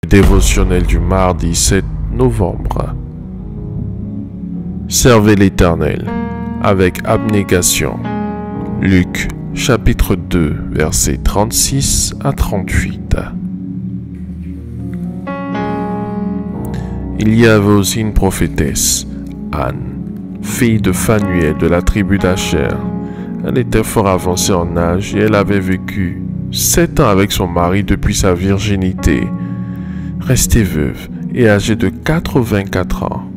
Dévotionnel du mardi 7 novembre. Servez l'Éternel avec abnégation. Luc chapitre 2 versets 36 à 38. Il y avait aussi une prophétesse, Anne, fille de Phanuel de la tribu d'Acher. Elle était fort avancée en âge et elle avait vécu 7 ans avec son mari depuis sa virginité. Restée veuve et âgée de 84 ans.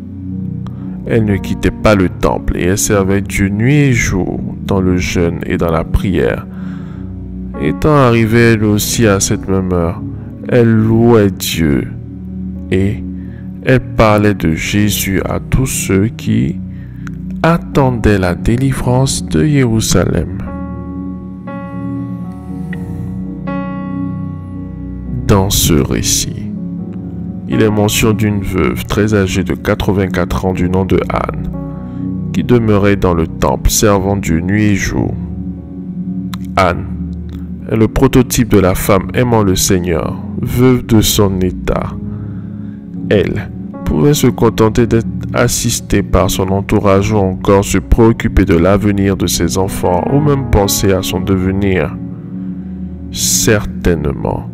Elle ne quittait pas le temple et elle servait Dieu nuit et jour dans le jeûne et dans la prière. Étant arrivée elle aussi à cette même heure, elle louait Dieu et elle parlait de Jésus à tous ceux qui attendaient la délivrance de Jérusalem. Dans ce récit, il est mention d'une veuve très âgée de 84 ans du nom de Anne, qui demeurait dans le temple servant Dieu nuit et jour. Anne est le prototype de la femme aimant le Seigneur, veuve de son état. Elle pouvait se contenter d'être assistée par son entourage ou encore se préoccuper de l'avenir de ses enfants ou même penser à son devenir. Certainement,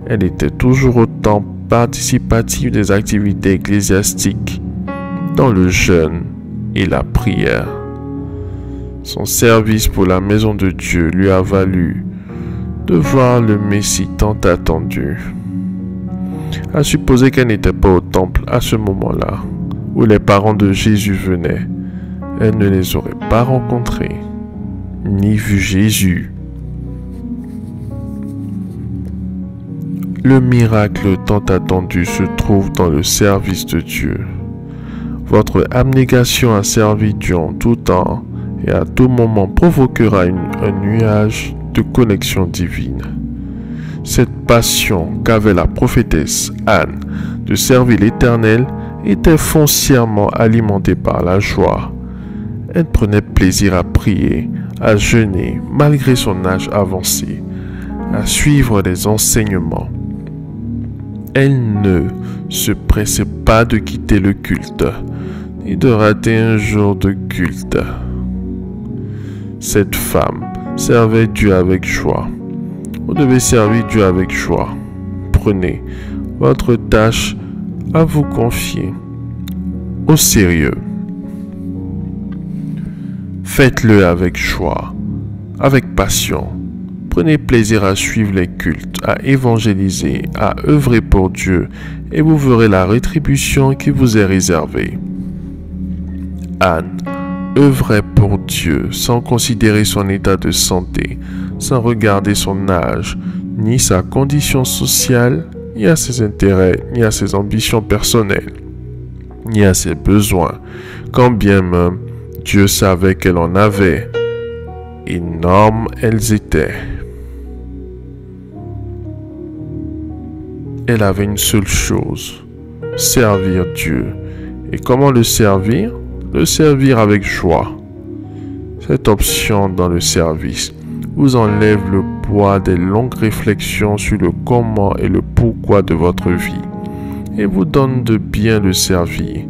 elle était toujours au temple participative des activités ecclésiastiques, dans le jeûne et la prière. Son service pour la maison de Dieu lui a valu de voir le Messie tant attendu. À supposer qu'elle n'était pas au temple à ce moment-là, où les parents de Jésus venaient, elle ne les aurait pas rencontrés, ni vu Jésus. Le miracle tant attendu se trouve dans le service de Dieu. Votre abnégation à servir Dieu en tout temps et à tout moment provoquera un nuage de connexion divine. Cette passion qu'avait la prophétesse Anne de servir l'Éternel était foncièrement alimentée par la joie. Elle prenait plaisir à prier, à jeûner malgré son âge avancé, à suivre les enseignements. Elle ne se pressait pas de quitter le culte, ni de rater un jour de culte. Cette femme servait Dieu avec joie. Vous devez servir Dieu avec joie. Prenez votre tâche à vous confier au sérieux. Faites-le avec joie, avec passion. Prenez plaisir à suivre les cultes, à évangéliser, à œuvrer pour Dieu, et vous verrez la rétribution qui vous est réservée. Anne œuvrait pour Dieu sans considérer son état de santé, sans regarder son âge, ni sa condition sociale, ni à ses intérêts, ni à ses ambitions personnelles, ni à ses besoins, quand bien même Dieu savait qu'elle en avait. Énormes elles étaient. Elle avait une seule chose, servir Dieu. Et comment le servir? Le servir avec joie. Cette option dans le service vous enlève le poids des longues réflexions sur le comment et le pourquoi de votre vie et vous donne de bien le servir.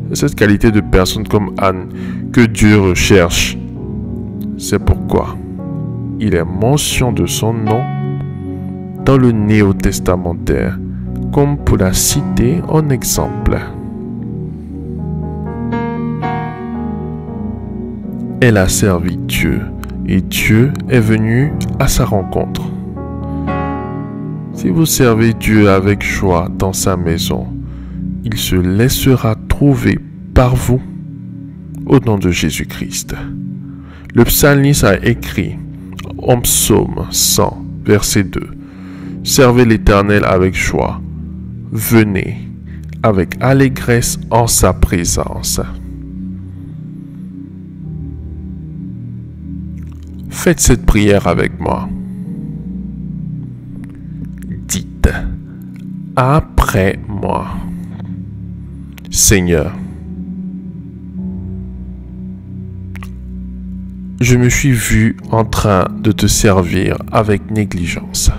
C'est cette qualité de personne comme Anne que Dieu recherche. C'est pourquoi il est mention de son nom dans le Néo-Testamentaire, comme pour la citer en exemple. Elle a servi Dieu et Dieu est venu à sa rencontre. Si vous servez Dieu avec joie dans sa maison, il se laissera trouver par vous au nom de Jésus-Christ. Le psalmiste a écrit en psaume 100, verset 2. Servez l'Éternel avec joie. Venez avec allégresse en sa présence. Faites cette prière avec moi. Dites après moi. Seigneur, je me suis vu en train de te servir avec négligence.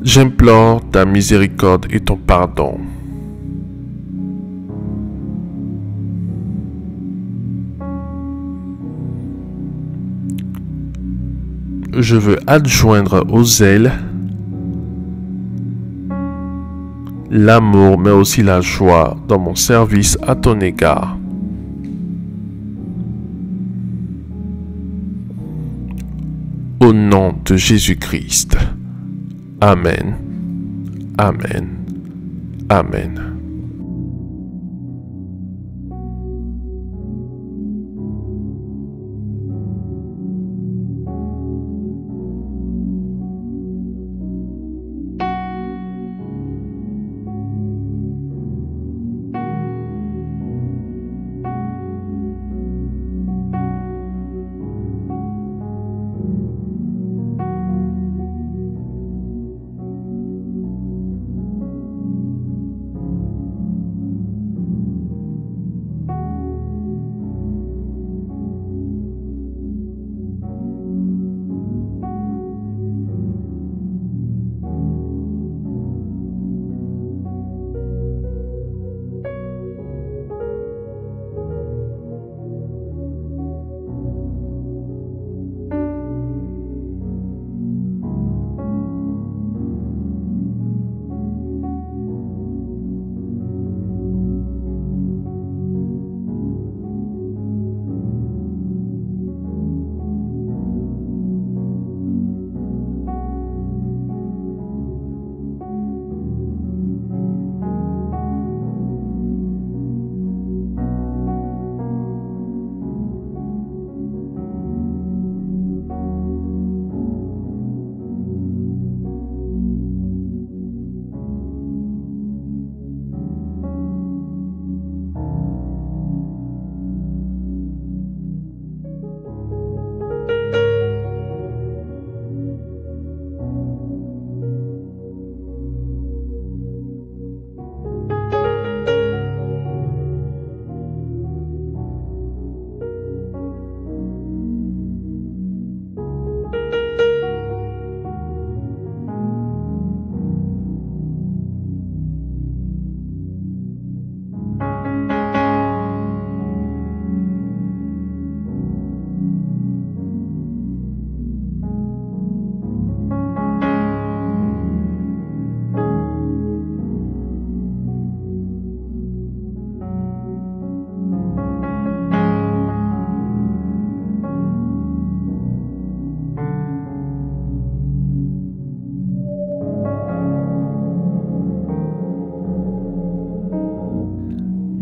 J'implore ta miséricorde et ton pardon. Je veux adjoindre au zèle l'amour mais aussi la joie dans mon service à ton égard. Au nom de Jésus-Christ. Amen. Amen. Amen.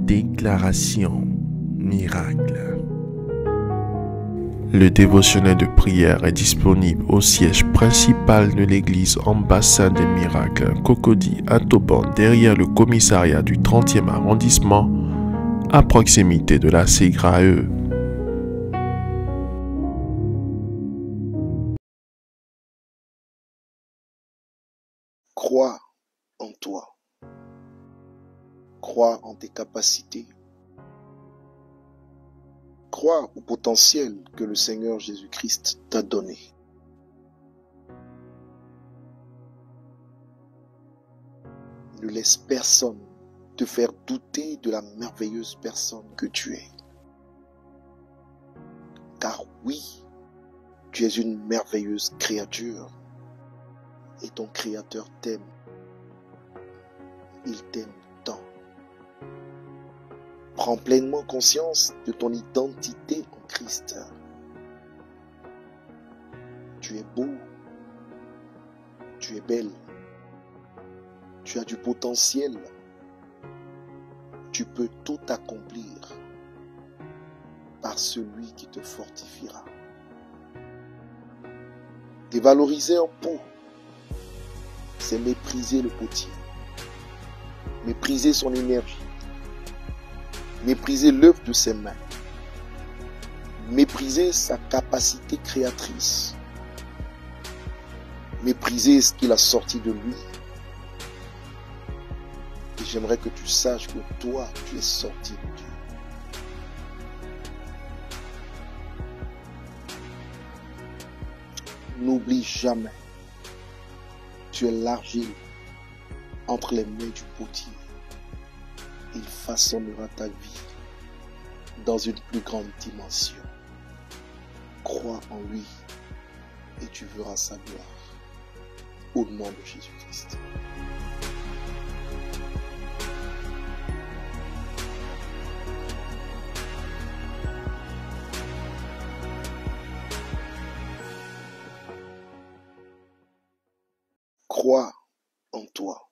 Déclaration miracle. Le dévotionnel de prière est disponible au siège principal de l'église Ambassade des Miracles, Cocody à Toban, derrière le commissariat du 30e arrondissement, à proximité de la SEGRAE. Crois en toi. Crois en tes capacités. Crois au potentiel que le Seigneur Jésus-Christ t'a donné. Ne laisse personne te faire douter de la merveilleuse personne que tu es. Car oui, tu es une merveilleuse créature et ton Créateur t'aime. Il t'aime tant. Prends pleinement conscience de ton identité en Christ. Tu es beau, tu es belle, tu as du potentiel, tu peux tout accomplir par celui qui te fortifiera. Dévaloriser un pot, c'est mépriser le potier, mépriser son énergie, mépriser l'œuvre de ses mains, mépriser sa capacité créatrice, mépriser ce qu'il a sorti de lui. Et j'aimerais que tu saches que toi, tu es sorti de Dieu. N'oublie jamais, Tu es l'argile entre les mains du potier. Il façonnera ta vie dans une plus grande dimension. Crois en lui et tu verras sa gloire. Au nom de Jésus-Christ. Crois en toi.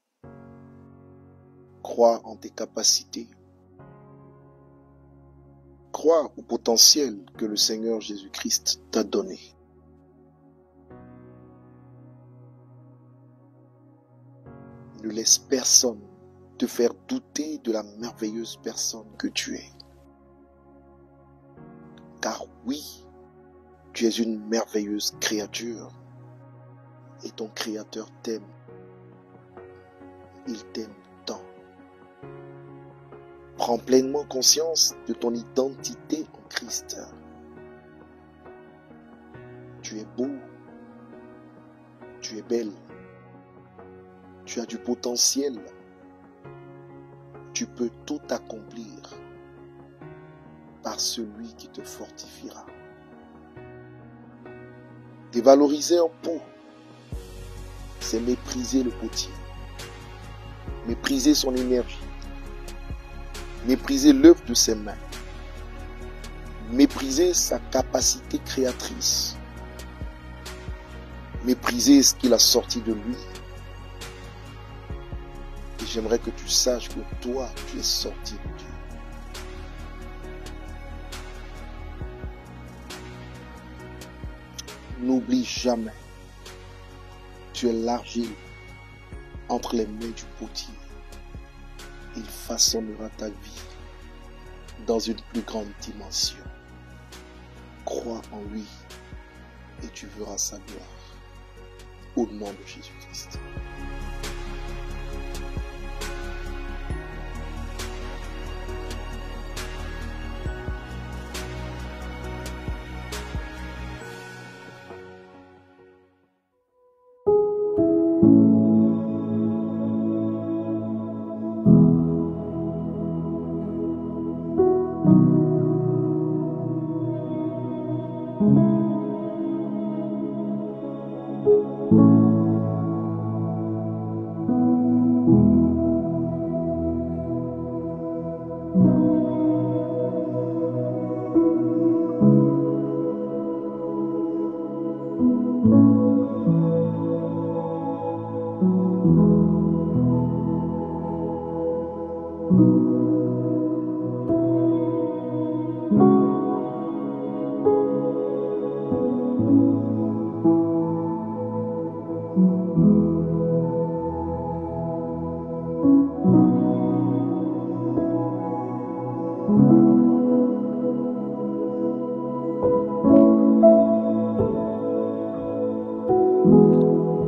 Crois en tes capacités. Crois au potentiel que le Seigneur Jésus-Christ t'a donné. Ne laisse personne te faire douter de la merveilleuse personne que tu es. Car oui, tu es une merveilleuse créature et ton Créateur t'aime. Il t'aime tant. Prends pleinement conscience de ton identité en Christ. Tu es beau, tu es belle, tu as du potentiel, tu peux tout accomplir par celui qui te fortifiera. Dévaloriser un pot, c'est mépriser le potier, mépriser son énergie, mépriser l'œuvre de ses mains, mépriser sa capacité créatrice, mépriser ce qu'il a sorti de lui. Et j'aimerais que tu saches que toi, tu es sorti de Dieu. N'oublie jamais, tu es l'argile entre les mains du potier. Il façonnera ta vie dans une plus grande dimension. Crois en lui et tu verras sa gloire. Au nom de Jésus-Christ.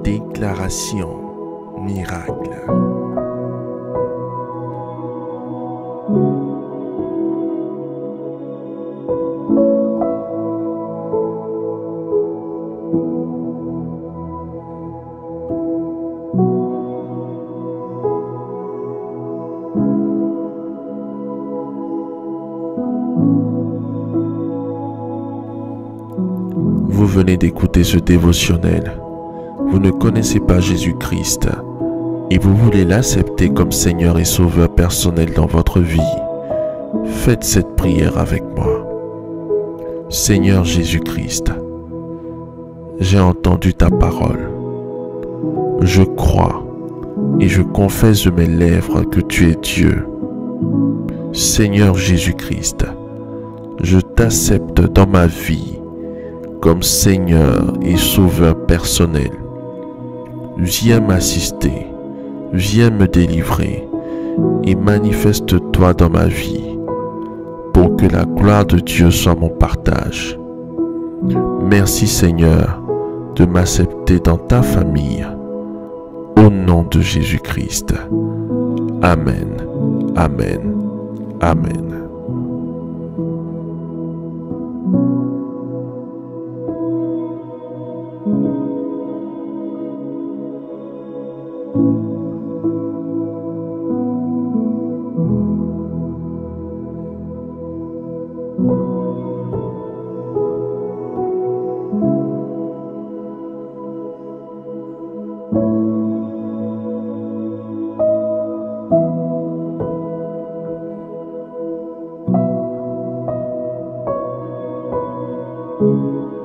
Déclaration miracle. Vous venez d'écouter ce dévotionnel. Vous ne connaissez pas Jésus-Christ et vous voulez l'accepter comme Seigneur et Sauveur personnel dans votre vie. Faites cette prière avec moi. Seigneur Jésus-Christ, j'ai entendu ta parole. Je crois et je confesse de mes lèvres que tu es Dieu. Seigneur Jésus-Christ, je t'accepte dans ma vie comme Seigneur et Sauveur personnel. Viens m'assister, viens me délivrer et manifeste-toi dans ma vie pour que la gloire de Dieu soit mon partage. Merci Seigneur de m'accepter dans ta famille. Au nom de Jésus-Christ. Amen, Amen, Amen. Amen.